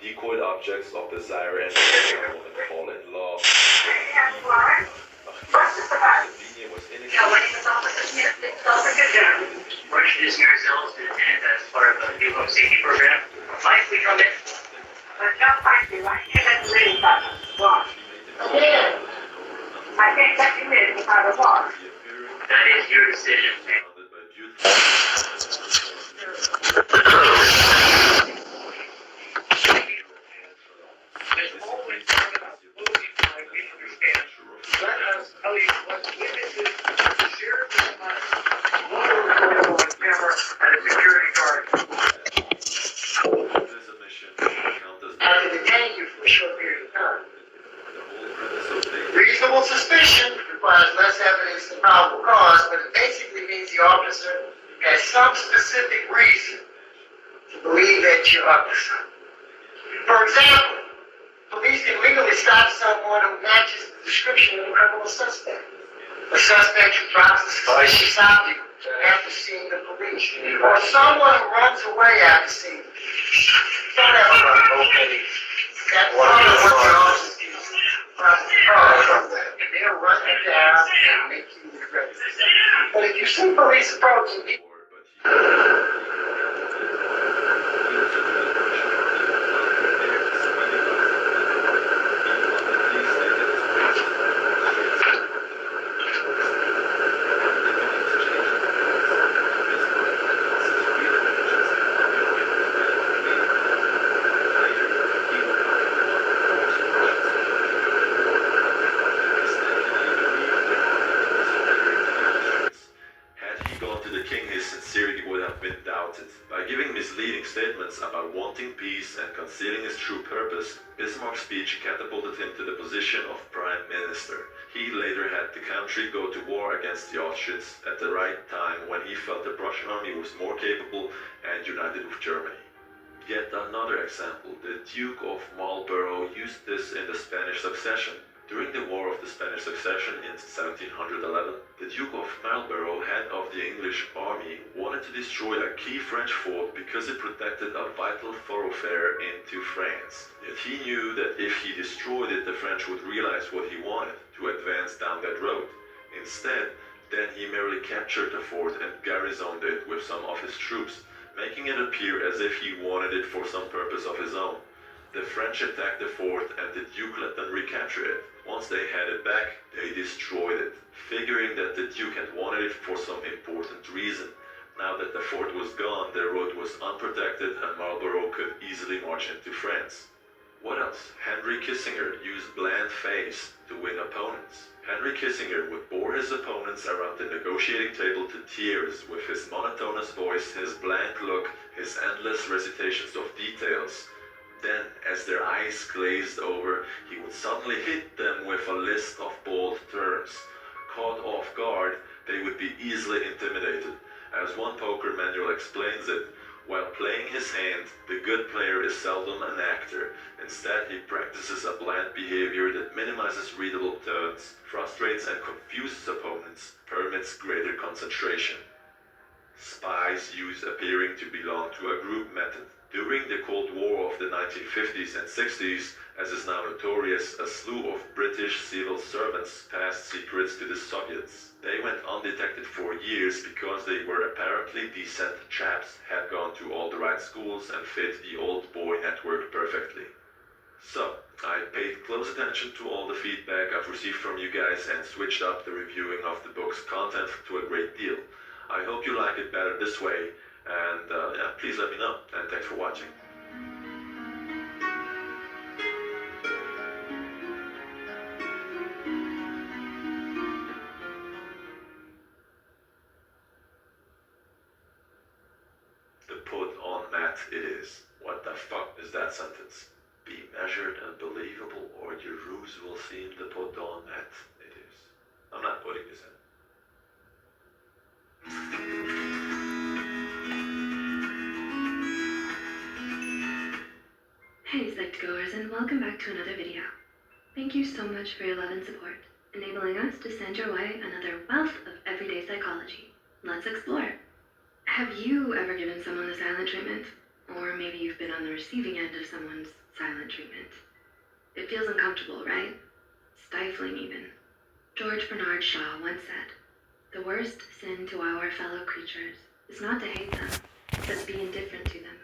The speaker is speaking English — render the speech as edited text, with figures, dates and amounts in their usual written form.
decoyed objects of desire and woman fall in love. Sabine was Introducing ourselves to the tent as part of the new home safety program. Mike, we come in. I can't let you in without a warrant. That is your decision. There's always part about the movie why we understand. Let us tell you what witnesses shared with us. One was on camera and a security guard. Had to detain you for a short period of time. Reasonable suspicion requires less evidence than probable cause, but it basically means the officer has some specific reason to believe that you're up to something. For example, police can legally stop someone who matches the description of a criminal suspect. A suspect who drops a suspicious object after seeing the police, or someone who runs away after seeing the police. Don't ever run, okay? That's one of what the officers do. And they'll run you down and make you regret it. But if you see police approaching you, by giving misleading statements about wanting peace and concealing his true purpose. Bismarck's speech catapulted him to the position of Prime Minister. He later had the country go to war against the Austrians at the right time when he felt the Prussian army was more capable and united with Germany. Yet another example, the Duke of Marlborough used this in the Spanish Succession. During the War of the Spanish Succession in 1711, the Duke of Marlborough, head of the English army, wanted to destroy a key French fort because it protected a vital thoroughfare into France. Yet he knew that if he destroyed it, the French would realize what he wanted, to advance down that road. Instead, then he merely captured the fort and garrisoned it with some of his troops, making it appear as if he wanted it for some purpose of his own. The French attacked the fort and the Duke let them recapture it. Once they had it back, they destroyed it, figuring that the Duke had wanted it for some important reason. Now that the fort was gone, the road was unprotected and Marlborough could easily march into France. What else? Henry Kissinger used bland face to win opponents. Henry Kissinger would bore his opponents around the negotiating table to tears with his monotonous voice, his blank look, his endless recitations of details. Then, as their eyes glazed over, he would suddenly hit them with a list of bold terms. Caught off guard, they would be easily intimidated. As one poker manual explains it, while playing his hand, the good player is seldom an actor. Instead, he practices a bland behavior that minimizes readable turns, frustrates and confuses opponents, permits greater concentration. Spies use appearing to belong to a group method. During the Cold War of the 1950s and 60s, as is now notorious, a slew of British civil servants passed secrets to the Soviets. They went undetected for years because they were apparently decent chaps, had gone to all the right schools and fit the old boy network perfectly. So, I paid close attention to all the feedback I've received from you guys and switched up the reviewing of the book's content to a great deal. I hope you like it better this way. And yeah, please let me know, and thanks for watching. The put on mat it is. What the fuck is that sentence? Be measured and believable, or your ruse will seem the put on mat it is. I'm not putting this in. Hey Psych2Goers, and welcome back to another video. Thank you so much for your love and support, enabling us to send your way another wealth of everyday psychology. Let's explore. Have you ever given someone the silent treatment? Or maybe you've been on the receiving end of someone's silent treatment. It feels uncomfortable, right? Stifling even. George Bernard Shaw once said, "The worst sin to our fellow creatures is not to hate them, but to be indifferent to them.